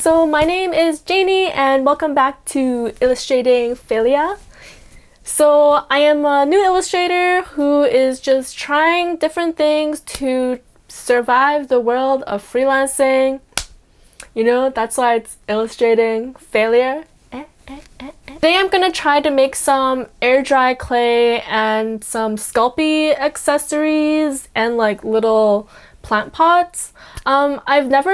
So my name is Janie and welcome back to Illustrating Failure. So I am a new illustrator who is just trying different things to survive the world of freelancing. You know, that's why it's Illustrating Failure. Today I'm gonna try to make some Airdry clay and some Sculpey accessories and like little plant pots. I've never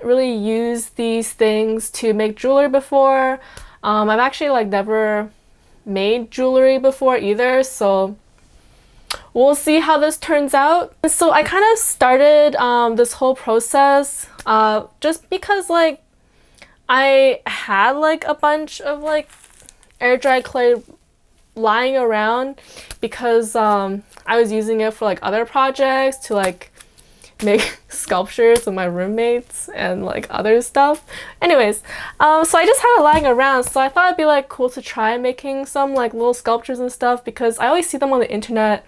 really used these things to make jewelry before. I've actually never made jewelry before either, so we'll see how this turns out. So I kind of started this whole process just because I had a bunch of air-dried clay lying around because I was using it for other projects to make sculptures with my roommates and other stuff. Anyways, so I just had it lying around, so I thought it'd be cool to try making some little sculptures and stuff because I always see them on the internet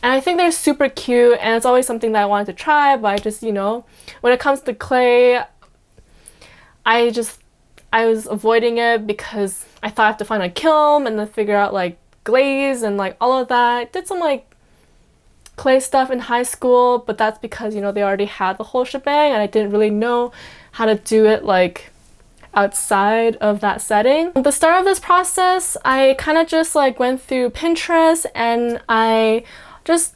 and I think they're super cute and it's always something that I wanted to try, but I just, when it comes to clay, I was avoiding it because I thought I have to find a kiln and then figure out glaze and all of that. I did some clay stuff in high school, but that's because they already had the whole shebang and I didn't really know how to do it outside of that setting. At the start of this process, I kind of just went through Pinterest and I just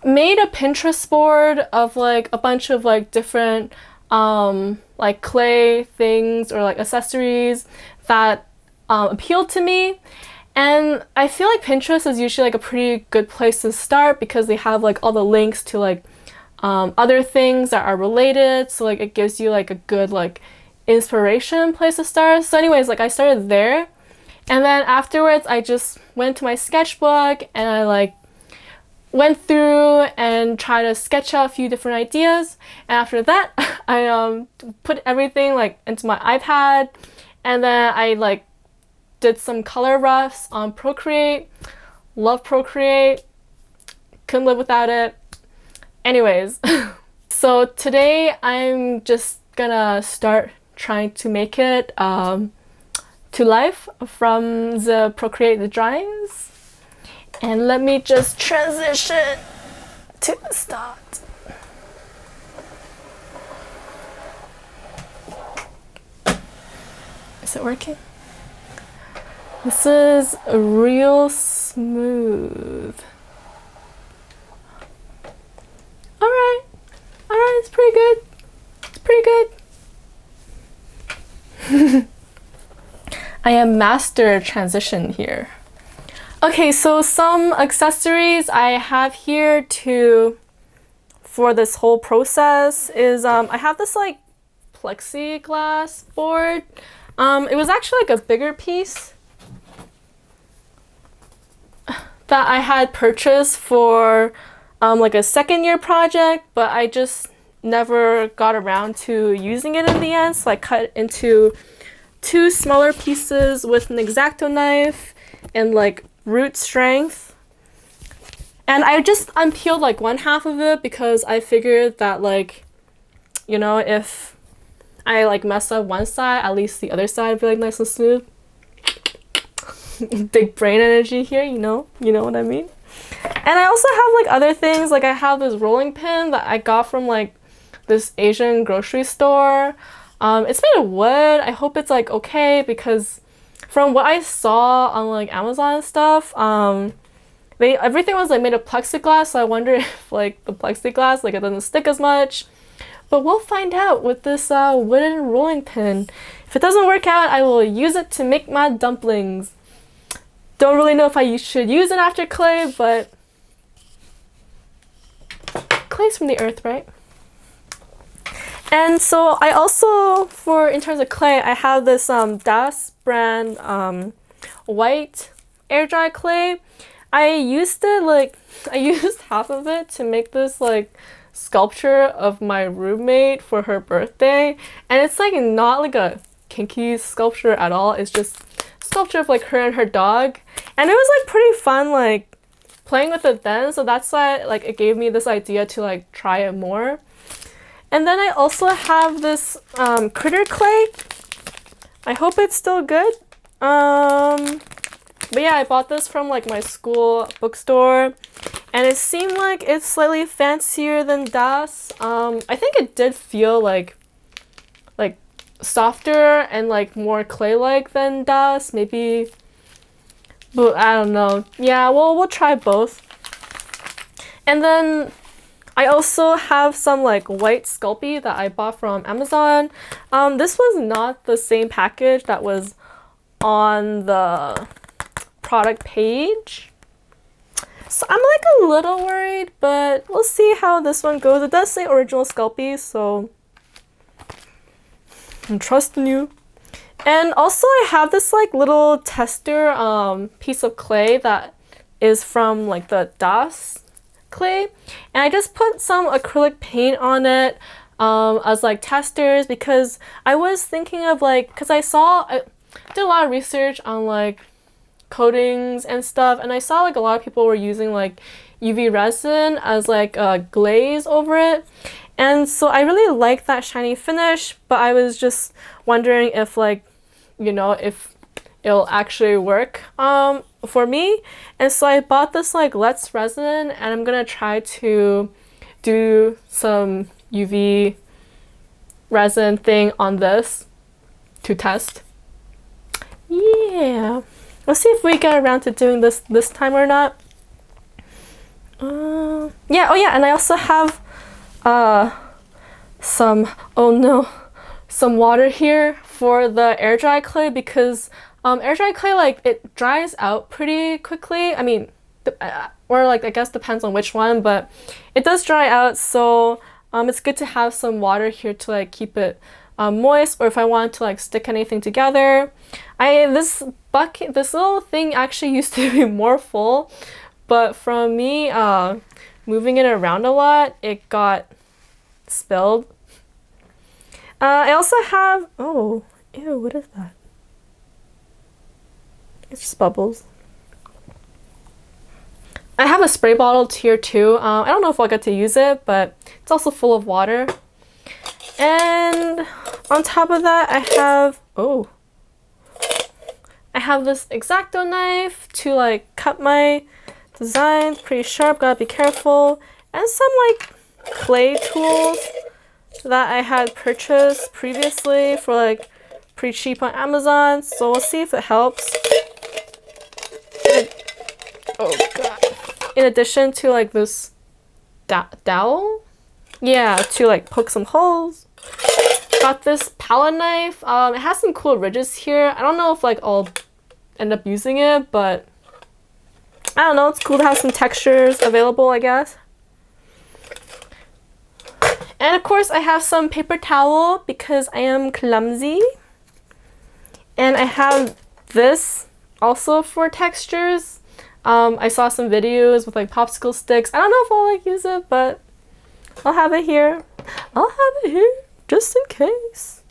made a Pinterest board of a bunch of different clay things or accessories that appealed to me. And I feel like Pinterest is usually a pretty good place to start because they have all the links to other things that are related, so it gives you a good inspiration place to start. So anyways, I started there, and then afterwards I just went to my sketchbook and I went through and tried to sketch out a few different ideas, and after that I put everything into my iPad, and then I did some color roughs on Procreate. Love Procreate. Couldn't live without it. Anyways, so today I'm just gonna start trying to make it to life from the Procreate drawings. And let me just transition to the start. Is it working? This is real smooth. Alright, it's pretty good. It's pretty good. I am master transition here. Okay, so some accessories I have here for this whole process is I have this plexiglass board. It was actually a bigger piece that I had purchased for a second year project, but I just never got around to using it in the end, so I cut it into two smaller pieces with an X-Acto knife and root strength. And I just unpeeled one half of it because I figured that if I mess up one side, at least the other side would be nice and smooth. Big brain energy here, you know what I mean? And I also have other things, I have this rolling pin that I got from this Asian grocery store. It's made of wood. I hope it's okay because from what I saw on Amazon and stuff, everything was made of plexiglass, so I wonder if the plexiglass it doesn't stick as much. But we'll find out with this wooden rolling pin. If it doesn't work out, I will use it to make my dumplings. Don't really know if I should use it after clay, but clay's from the earth, right? And so I also, in terms of clay, I have this Das brand white air dry clay. I used it I used half of it to make this sculpture of my roommate for her birthday, and it's not a kinky sculpture at all. It's just sculpture of her and her dog, and it was pretty fun playing with it then, so that's why it gave me this idea to try it more. And then I also have this critter clay I hope it's still good. But yeah, I bought this from like my school bookstore, and it seemed like it's slightly fancier than Das. I think it did feel like softer and like more clay-like than Das, maybe, but I don't know. Yeah, well, we'll try both. And then I also have some like white Sculpey that I bought from Amazon. This was not the same package that was on the product page, so I'm like a little worried, but we'll see how this one goes. It does say original Sculpey, so I'm trusting you. And also I have this like little tester piece of clay that is from like the Das clay, and I just put some acrylic paint on it as like testers, because I was thinking of like, because I did a lot of research on like coatings and stuff, and I saw like a lot of people were using like UV resin as like a glaze over it, and so I really like that shiny finish, but I was just wondering if like, you know, if it'll actually work for me. And so I bought this like Let's resin, and I'm gonna try to do some UV resin thing on this to test. Yeah, let's see if we get around to doing this time or not. Yeah, oh yeah, and I also have some water here for the air dry clay, because air dry clay, like, it dries out pretty quickly. I mean, or like, I guess depends on which one, but it does dry out, so it's good to have some water here to like keep it moist, or if I want to like stick anything together. This little thing actually used to be more full, but from me moving it around a lot, it got spilled. I also have, oh, ew, what is that? It's just bubbles. I have a spray bottle here too. I don't know if I'll get to use it, but it's also full of water. And on top of that, I have this X-Acto knife to like cut my designs. Pretty sharp, gotta be careful. And some like clay tools that I had purchased previously for like pretty cheap on Amazon. So we'll see if it helps. Oh god. In addition to like this dowel, yeah, to like poke some holes. Got this palette knife. It has some cool ridges here. I don't know if like I'll end up using it, but I don't know, it's cool to have some textures available, I guess. And of course I have some paper towel because I am clumsy. And I have this also for textures. I saw some videos with like popsicle sticks. I don't know if I'll like use it, but I'll have it here. Just in case.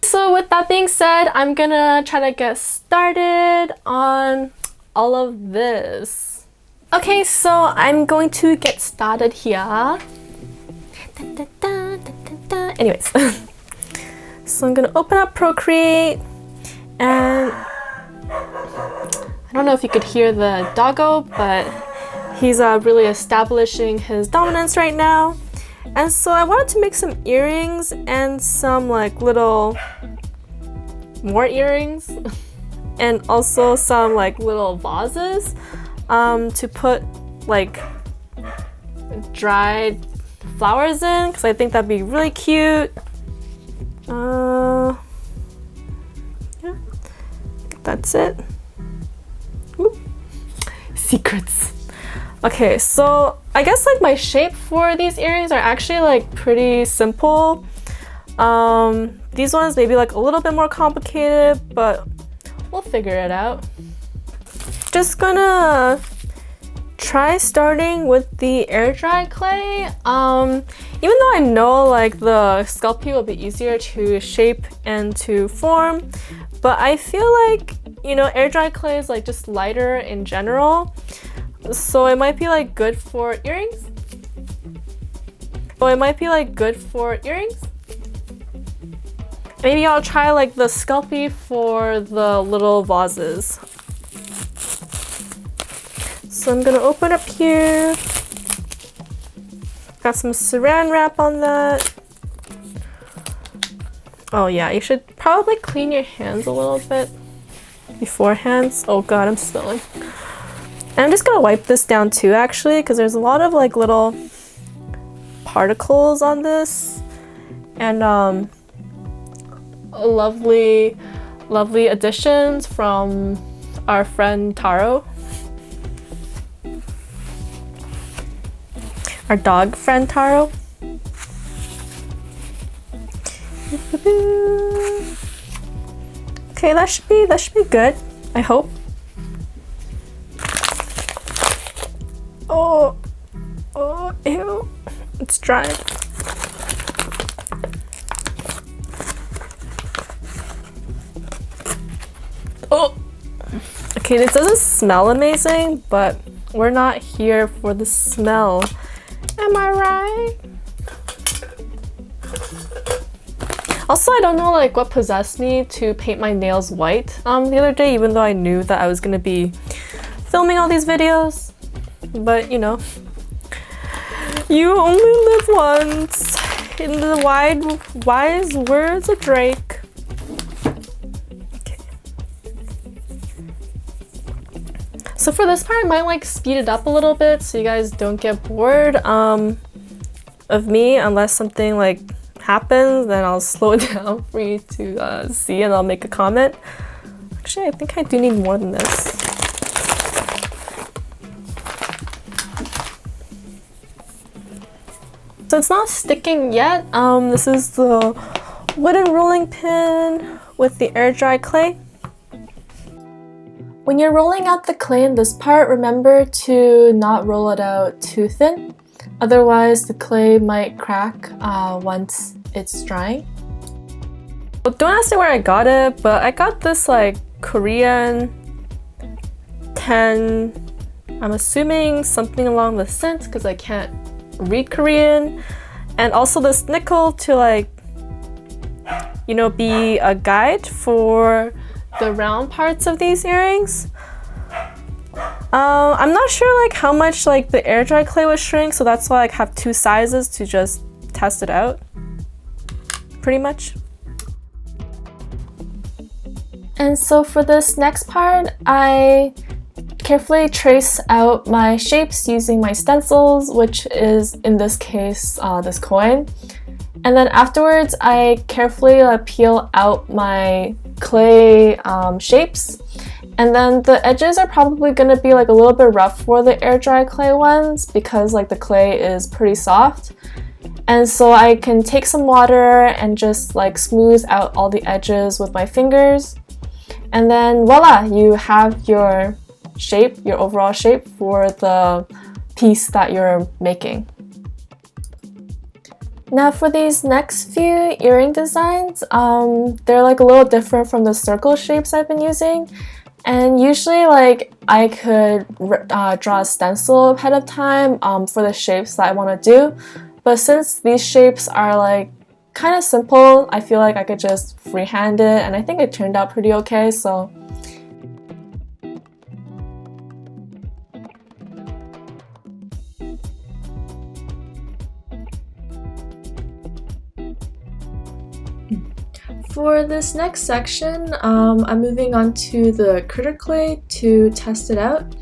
So with that being said, I'm gonna try to get started on all of this. Okay, so I'm going to get started here. Anyways, so I'm gonna open up Procreate, and I don't know if you could hear the doggo, but he's really establishing his dominance right now. And so I wanted to make some earrings and some like little more earrings and also some like little vases to put like dried flowers in, because I think that'd be really cute. Yeah, that's it. Whoop. Secrets. Okay, so I guess like my shape for these earrings are actually like pretty simple. These ones may be like a little bit more complicated, but we'll figure it out. Just gonna try starting with the air dry clay. Even though I know like the Sculpey will be easier to shape and to form, but I feel like, you know, air dry clay is like just lighter in general. So it might be like good for earrings. Maybe I'll try like the Sculpey for the little vases. So I'm gonna open up here. Got some saran wrap on that. Oh yeah, you should probably clean your hands a little bit beforehand. Oh god, I'm spilling. And I'm just gonna wipe this down too, actually, because there's a lot of like little particles on this. And lovely additions from our friend Taro. Our dog friend Taro. Okay, that should be good, I hope. Oh, ew, it's dry. Oh, okay, this doesn't smell amazing, but we're not here for the smell. Am I right? Also, I don't know like what possessed me to paint my nails white the other day, even though I knew that I was gonna be filming all these videos. But you know, you only live once. In the wise words of Drake. Okay. So for this part, I might like speed it up a little bit so you guys don't get bored of me, unless something like happens, then I'll slow it down for you to see, and I'll make a comment. Actually, I think I do need more than this. So it's not sticking yet. This is the wooden rolling pin with the Airdry clay. When you're rolling out the clay in this part, remember to not roll it out too thin. Otherwise, the clay might crack once it's drying. Well, don't ask me where I got it, but I got this like Korean 10, I'm assuming something along the cents because I can't read Korean, and also this nickel to like, you know, be a guide for the round parts of these earrings. I'm not sure like how much like the air dry clay would shrink, so that's why I have two sizes to just test it out, pretty much. And so for this next part, I carefully trace out my shapes using my stencils, which is in this case this coin. And then afterwards, I carefully peel out my clay shapes. And then the edges are probably going to be like a little bit rough for the air dry clay ones because like the clay is pretty soft. And so I can take some water and just like smooth out all the edges with my fingers. And then voila, you have your shape, your overall shape for the piece that you're making. Now for these next few earring designs, they're like a little different from the circle shapes I've been using. And usually like I could draw a stencil ahead of time for the shapes that I want to do. But since these shapes are like kind of simple, I feel like I could just freehand it, and I think it turned out pretty okay, so. For this next section, I'm moving on to the critter clay to test it out.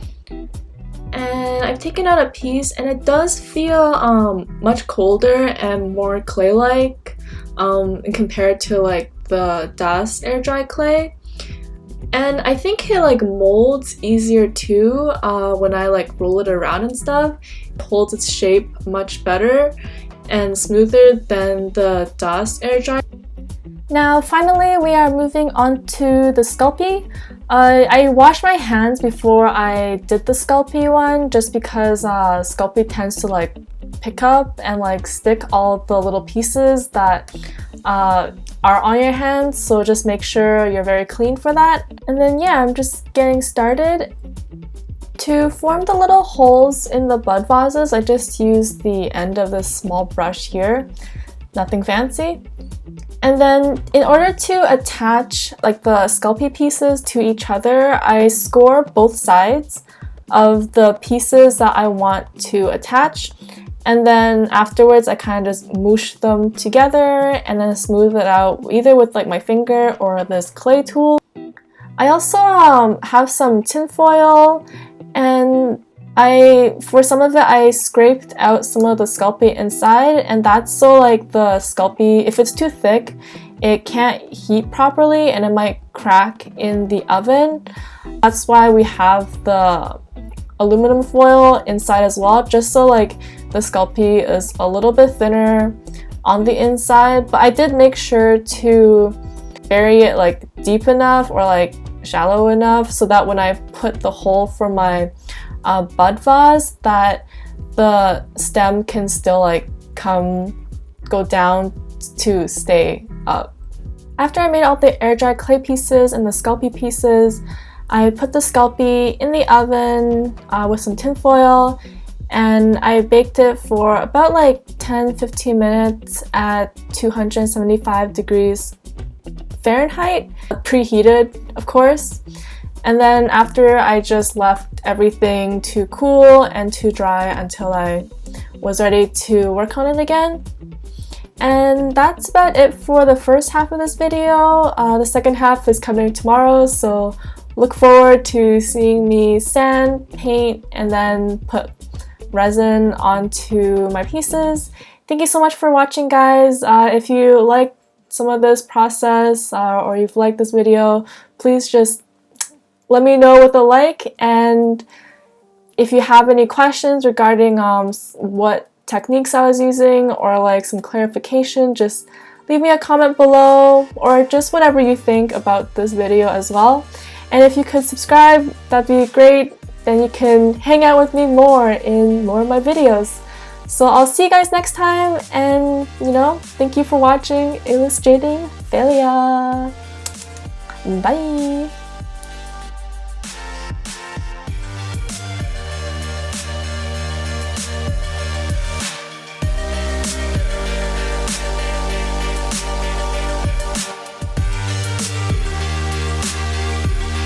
And I've taken out a piece, and it does feel much colder and more clay-like compared to like the Das air dry clay. And I think it like molds easier too when I like roll it around and stuff. It holds its shape much better and smoother than the Das air dry. Now finally we are moving on to the Sculpey. I washed my hands before I did the Sculpey one just because Sculpey tends to like pick up and like stick all the little pieces that are on your hands, so just make sure you're very clean for that. And then yeah, I'm just getting started. To form the little holes in the bud vases, I just used the end of this small brush here. nothing fancy. And then in order to attach like the Sculpey pieces to each other, I score both sides of the pieces that I want to attach. And then afterwards I kind of just moosh them together and then smooth it out either with like my finger or this clay tool. I also have some tinfoil, and for some of it I scraped out some of the Sculpey inside, and that's so like the Sculpey, if it's too thick, it can't heat properly and it might crack in the oven. That's why we have the aluminum foil inside as well, just so like the Sculpey is a little bit thinner on the inside. But I did make sure to bury it like deep enough or like shallow enough so that when I put the hole for my bud vase, that the stem can still like go down to stay up. After I made all the air dry clay pieces and the Sculpey pieces, I put the Sculpey in the oven with some tinfoil, and I baked it for about like 10-15 minutes at 275 degrees Fahrenheit, preheated of course. And then after, I just left everything to cool and to dry until I was ready to work on it again. And that's about it for the first half of this video. The second half is coming tomorrow, so look forward to seeing me sand, paint, and then put resin onto my pieces. Thank you so much for watching, guys. If you like some of this process or you've liked this video, please just let me know with a like. And if you have any questions regarding what techniques I was using or like some clarification, just leave me a comment below, or just whatever you think about this video as well. And if you could subscribe, that'd be great. Then you can hang out with me more in more of my videos. So I'll see you guys next time, and thank you for watching Illustrating Failure. Bye!